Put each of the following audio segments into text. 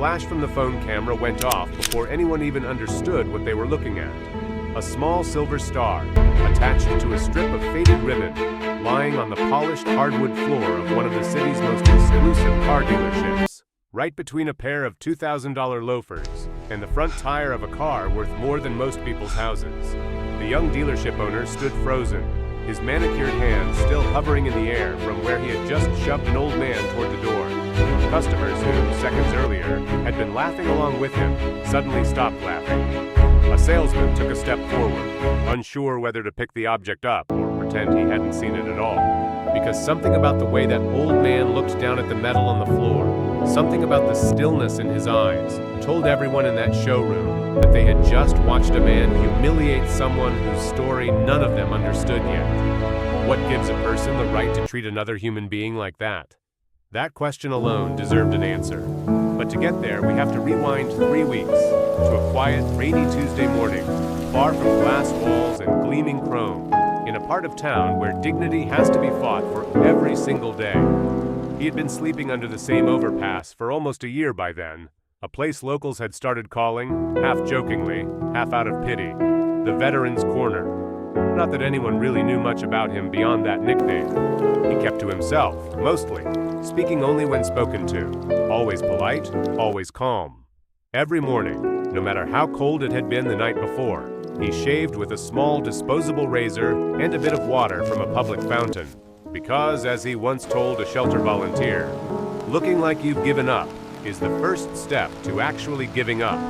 flash from the phone camera went off before anyone even understood what they were looking at. A small silver star, attached to a strip of faded ribbon, lying on the polished hardwood floor of one of the city's most exclusive car dealerships, right between a pair of $2,000 loafers and the front tire of a car worth more than most people's houses. The young dealership owner stood frozen, his manicured hands still hovering in the air from where he had just shoved an old man toward the door. Customers who, seconds earlier, had been laughing along with him, suddenly stopped laughing. A salesman took a step forward, unsure whether to pick the object up or pretend he hadn't seen it at all. Because something about the way that old man looked down at the metal on the floor, something about the stillness in his eyes, told everyone in that showroom that they had just watched a man humiliate someone whose story none of them understood yet. What gives a person the right to treat another human being like that? That question alone deserved an answer. But to get there, we have to rewind 3 weeks to a quiet, rainy Tuesday morning, far from glass walls and gleaming chrome, in a part of town where dignity has to be fought for every single day. He had been sleeping under the same overpass for almost a year by then, a place locals had started calling, half jokingly, half out of pity, the Veterans Corner. Not that anyone really knew much about him beyond that nickname. He kept to himself, mostly, speaking only when spoken to, always polite, always calm. Every morning, no matter how cold it had been the night before, he shaved with a small disposable razor and a bit of water from a public fountain. Because, as he once told a shelter volunteer, looking like you've given up is the first step to actually giving up.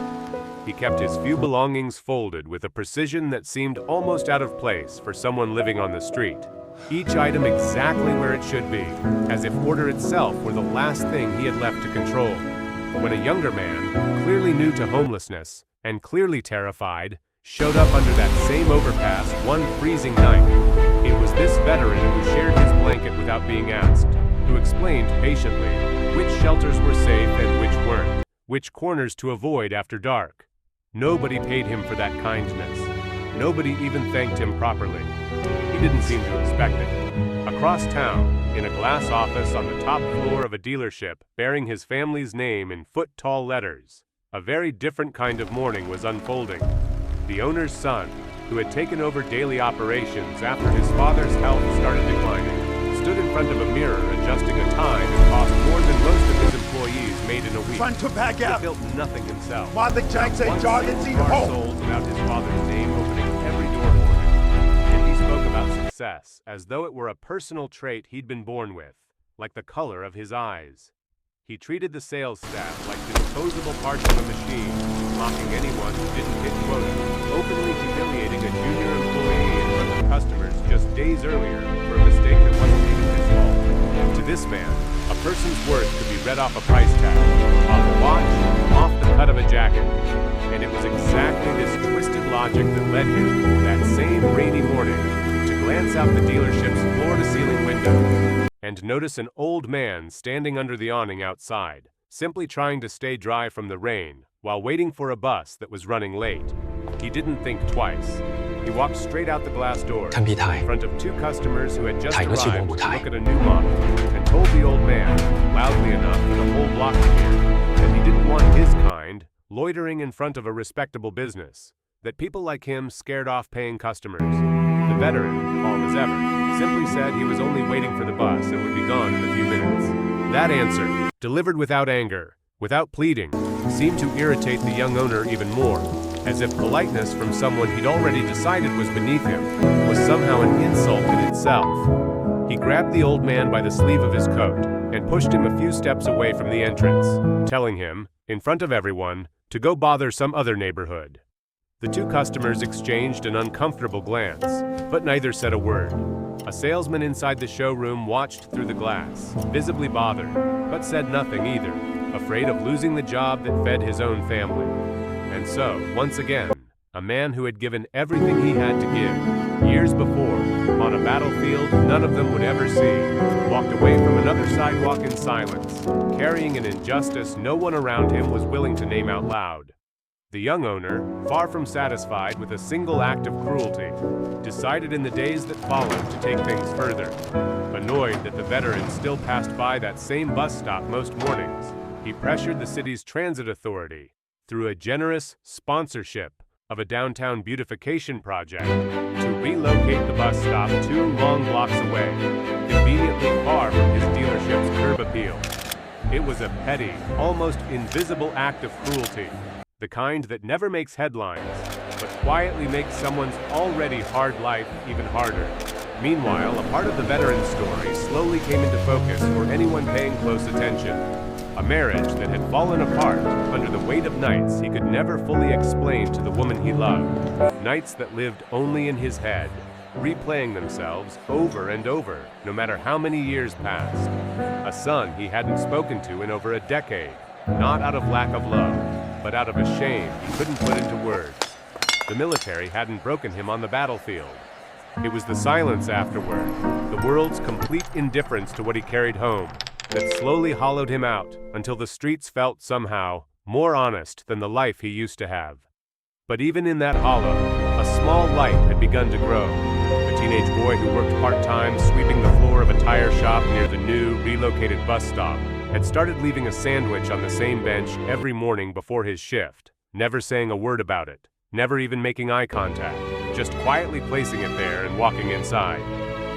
He kept his few belongings folded with a precision that seemed almost out of place for someone living on the street. Each item exactly where it should be, as if order itself were the last thing he had left to control. When a younger man, clearly new to homelessness, and clearly terrified, showed up under that same overpass one freezing night, it was this veteran who shared his blanket without being asked, who explained patiently which shelters were safe and which weren't, which corners to avoid after dark. Nobody paid him for that kindness. Nobody even thanked him properly. He didn't seem to expect it. Across town, in a glass office on the top floor of a dealership bearing his family's name in foot-tall letters, a very different kind of morning was unfolding. The owner's son, who had taken over daily operations after his father's health started declining, stood in front of a mirror adjusting a tie that cost more than most of his employees made in a week. Front to back out. He built nothing himself. Marley Jack say Jordan's eat car home. sold without his father's name opening every door for him. And he spoke about success as though it were a personal trait he'd been born with, like the color of his eyes. He treated the sales staff like disposable parts of a machine, mocking anyone who didn't hit quota, openly humiliating a junior employee in front of customers just days earlier for a mistake that wasn't even his fault. To this man, a person's worth could be read off a price tag, off a watch, off the cut of a jacket. And it was exactly this twisted logic that led him, that same rainy morning, to glance out the dealership's floor-to-ceiling window and notice an old man standing under the awning outside, simply trying to stay dry from the rain while waiting for a bus that was running late. He didn't think twice. He walked straight out the glass door in front of 2 customers who had just arrived to look at a new model, and told the old man, loudly enough for the whole block to hear, that he didn't want his kind loitering in front of a respectable business, that people like him scared off paying customers. The veteran, calm as ever, simply said he was only waiting for the bus and would be gone in a few minutes. That answer, delivered without anger, without pleading, seemed to irritate the young owner even more, as if politeness from someone he'd already decided was beneath him was somehow an insult in itself. He grabbed the old man by the sleeve of his coat and pushed him a few steps away from the entrance, telling him, in front of everyone, to go bother some other neighborhood. The 2 customers exchanged an uncomfortable glance, but neither said a word. A salesman inside the showroom watched through the glass, visibly bothered, but said nothing either, afraid of losing the job that fed his own family. And so, once again, a man who had given everything he had to give, years before, on a battlefield none of them would ever see, walked away from another sidewalk in silence, carrying an injustice no one around him was willing to name out loud. The young owner, far from satisfied with a single act of cruelty, decided in the days that followed to take things further. Annoyed that the veteran still passed by that same bus stop most mornings, he pressured the city's transit authority through a generous sponsorship of a downtown beautification project to relocate the bus stop 2 long blocks away, conveniently far from his dealership's curb appeal. It was a petty, almost invisible act of cruelty, the kind that never makes headlines, but quietly makes someone's already hard life even harder. Meanwhile, a part of the veteran's story slowly came into focus for anyone paying close attention. A marriage that had fallen apart under the weight of nights he could never fully explain to the woman he loved. Nights that lived only in his head, replaying themselves over and over, no matter how many years passed. A son he hadn't spoken to in over a decade, not out of lack of love, but out of a shame he couldn't put into words. The military hadn't broken him on the battlefield. It was the silence afterward, the world's complete indifference to what he carried home, that slowly hollowed him out until the streets felt somehow more honest than the life he used to have. But even in that hollow, a small light had begun to grow. A teenage boy who worked part-time sweeping the floor of a tire shop near the new, relocated bus stop had started leaving a sandwich on the same bench every morning before his shift, never saying a word about it, never even making eye contact, just quietly placing it there and walking inside.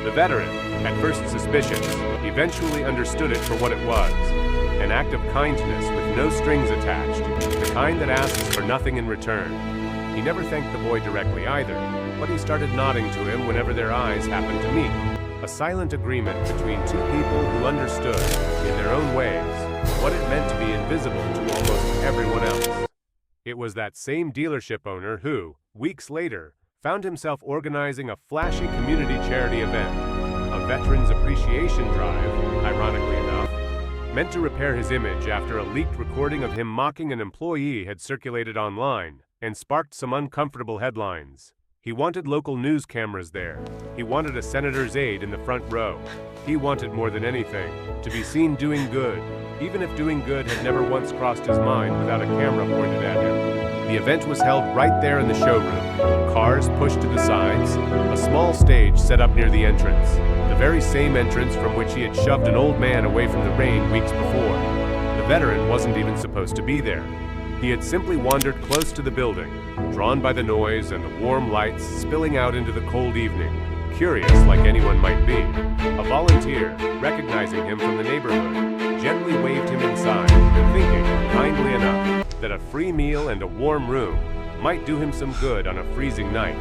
The veteran, at first suspicious, eventually understood it for what it was, an act of kindness with no strings attached, the kind that asks for nothing in return. He never thanked the boy directly either, but he started nodding to him whenever their eyes happened to meet, a silent agreement between 2 people who understood, in their own ways, what it meant to be invisible to almost everyone else. It was that same dealership owner who, weeks later, found himself organizing a flashy community charity event, a Veterans Appreciation Drive, ironically enough, meant to repair his image after a leaked recording of him mocking an employee had circulated online and sparked some uncomfortable headlines. He wanted local news cameras there. He wanted a senator's aide in the front row. He wanted more than anything to be seen doing good, even if doing good had never once crossed his mind without a camera pointed at him. The event was held right there in the showroom. Cars pushed to the sides, a small stage set up near the entrance, the very same entrance from which he had shoved an old man away from the rain weeks before. The veteran wasn't even supposed to be there. He had simply wandered close to the building, drawn by the noise and the warm lights spilling out into the cold evening, curious like anyone might be. A volunteer, recognizing him from the neighborhood, gently waved him inside, thinking, kindly enough, that a free meal and a warm room might do him some good on a freezing night.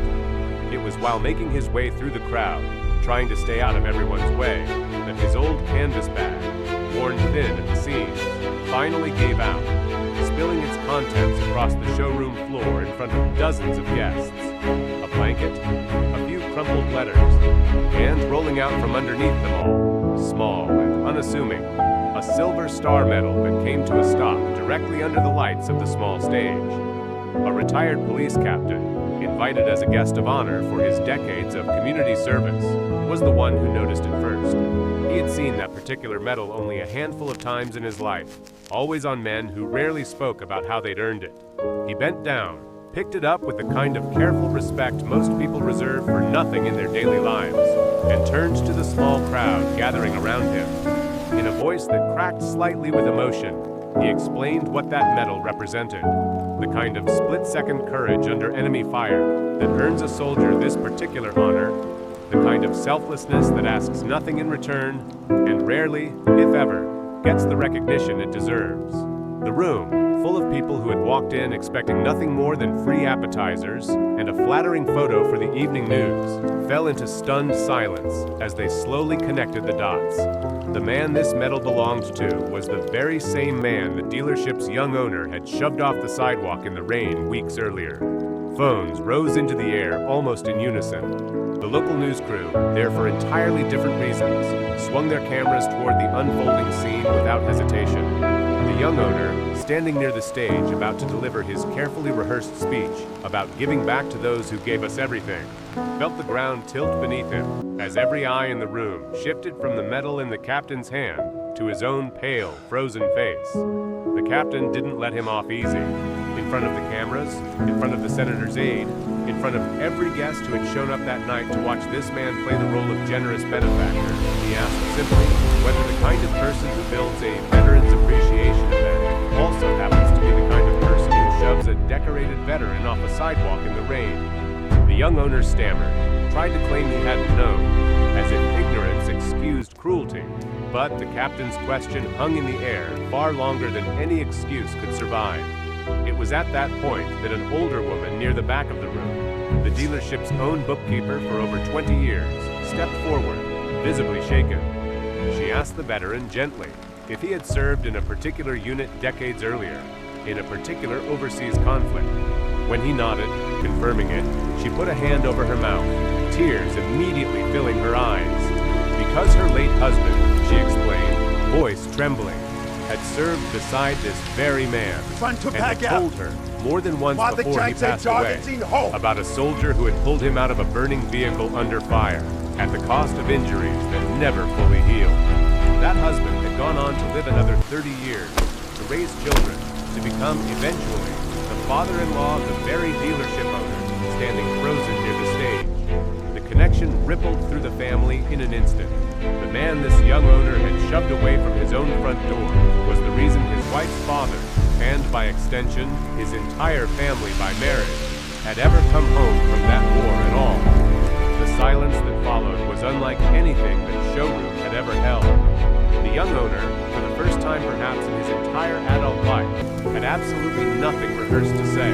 It was while making his way through the crowd, trying to stay out of everyone's way, that his old canvas bag, worn thin at the seams, finally gave out, spilling its contents across the showroom floor in front of dozens of guests. A blanket, a few crumpled letters, and rolling out from underneath them all, small and unassuming, a silver star medal that came to a stop directly under the lights of the small stage. A retired police captain, invited as a guest of honor for his decades of community service, was the one who noticed it first. He had seen that particular medal only a handful of times in his life, always on men who rarely spoke about how they'd earned it. He bent down, picked it up with the kind of careful respect most people reserve for nothing in their daily lives, and turned to the small crowd gathering around him. In a voice that cracked slightly with emotion, he explained what that medal represented, the kind of split-second courage under enemy fire that earns a soldier this particular honor, the kind of selflessness that asks nothing in return, and rarely, if ever, gets the recognition it deserves. The room, full of people who had walked in expecting nothing more than free appetizers and a flattering photo for the evening news, fell into stunned silence as they slowly connected the dots. The man this medal belonged to was the very same man the dealership's young owner had shoved off the sidewalk in the rain weeks earlier. Phones rose into the air almost in unison. The local news crew, there for entirely different reasons, swung their cameras toward the unfolding scene without hesitation. The young owner, standing near the stage about to deliver his carefully rehearsed speech about giving back to those who gave us everything, felt the ground tilt beneath him as every eye in the room shifted from the medal in the captain's hand to his own pale, frozen face. The captain didn't let him off easy. In front of the cameras, in front of the senator's aide, in front of every guest who had shown up that night to watch this man play the role of generous benefactor, he asked simply whether the kind of person who builds a Veterans Appreciation event also happens to be the kind of person who shoves a decorated veteran off a sidewalk in the rain. The young owner stammered, tried to claim he hadn't known, as if ignorance excused cruelty. But the captain's question hung in the air far longer than any excuse could survive. It was at that point that an older woman near the back of the room, the dealership's own bookkeeper for over 20 years, stepped forward, visibly shaken. She asked the veteran gently if he had served in a particular unit decades earlier, in a particular overseas conflict. When he nodded, confirming it, she put a hand over her mouth, tears immediately filling her eyes. Because her late husband, she explained, voice trembling, had served beside this very man and had told her more than once before he passed away about a soldier who had pulled him out of a burning vehicle under fire at the cost of injuries that never fully healed. That husband had gone on to live another 30 years, to raise children, to become eventually the father-in-law of the very dealership owner standing frozen near the stage. The connection rippled through the family in an instant. The man this young owner had shoved away from his own front door was the reason his wife's father, and by extension, his entire family by marriage, had ever come home from that war at all. The silence that followed was unlike anything that Showroom had ever held. The young owner, for the first time perhaps in his entire adult life, had absolutely nothing rehearsed to say.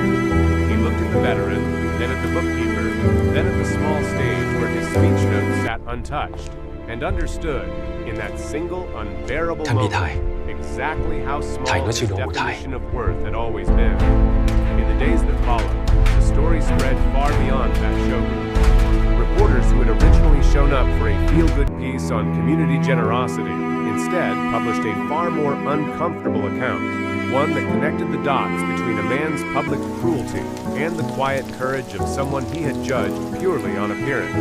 He looked at the veteran, then at the bookkeeper, then at the small stage where his speech notes sat untouched, and understood, in that single unbearable moment, exactly how small his definition of worth had always been. In the days that followed, the story spread far beyond that showroom. Reporters who had originally shown up for a feel-good piece on community generosity instead published a far more uncomfortable account, one that connected the dots between a man's public cruelty and the quiet courage of someone he had judged purely on appearance.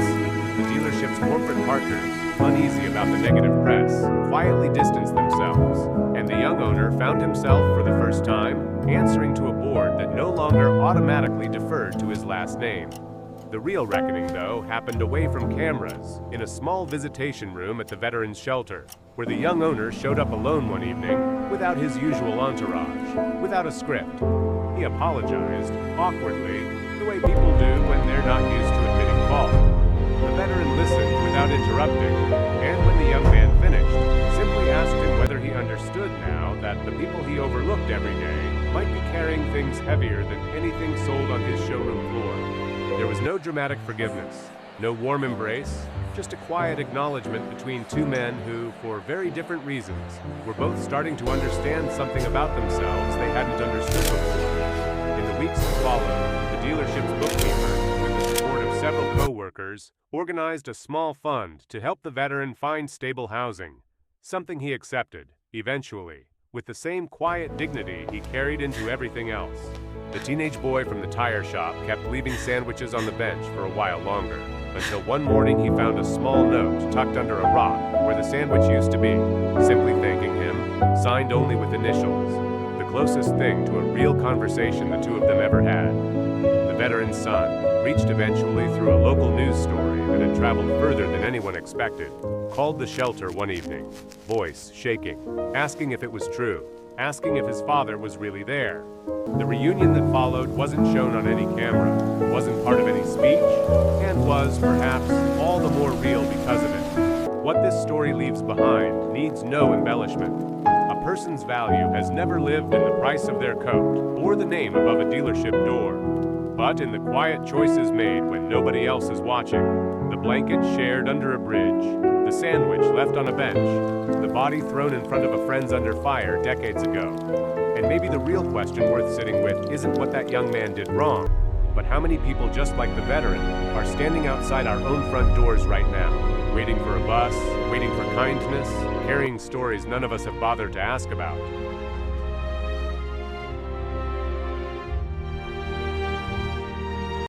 The dealership's corporate partners, uneasy about the negative press, quietly distanced themselves, and the young owner found himself, for the first time, answering to a board that no longer automatically deferred to his last name. The real reckoning, though, happened away from cameras, in a small visitation room at the veterans' shelter, where the young owner showed up alone one evening, without his usual entourage, without a script. He apologized, awkwardly, the way people do when they're not used to admitting fault. The veteran listened without interrupting, and when the young man finished, simply asked him whether he understood now that the people he overlooked every day might be carrying things heavier than anything sold on his showroom floor. There was no dramatic forgiveness, no warm embrace, just a quiet acknowledgement between two men who, for very different reasons, were both starting to understand something about themselves they hadn't understood before. In the weeks that followed, the dealership's bookkeeper, with the support of several co-workers, organized a small fund to help the veteran find stable housing, something he accepted, eventually, with the same quiet dignity he carried into everything else. The teenage boy from the tire shop kept leaving sandwiches on the bench for a while longer, until one morning he found a small note tucked under a rock where the sandwich used to be, simply thanking him, signed only with initials, the closest thing to a real conversation the two of them ever had. The veteran's son, reached eventually through a local news story that had traveled further than anyone expected, called the shelter one evening, voice shaking, asking if it was true, asking if his father was really there. The reunion that followed wasn't shown on any camera, wasn't part of any speech, and was, perhaps, all the more real because of it. What this story leaves behind needs no embellishment. A person's value has never lived in the price of their coat or the name above a dealership door, but in the quiet choices made when nobody else is watching, the blanket shared under a bridge, the sandwich left on a bench, the body thrown in front of a friend's under fire decades ago. And maybe the real question worth sitting with isn't what that young man did wrong, but how many people just like the veteran are standing outside our own front doors right now, waiting for a bus, waiting for kindness, carrying stories none of us have bothered to ask about.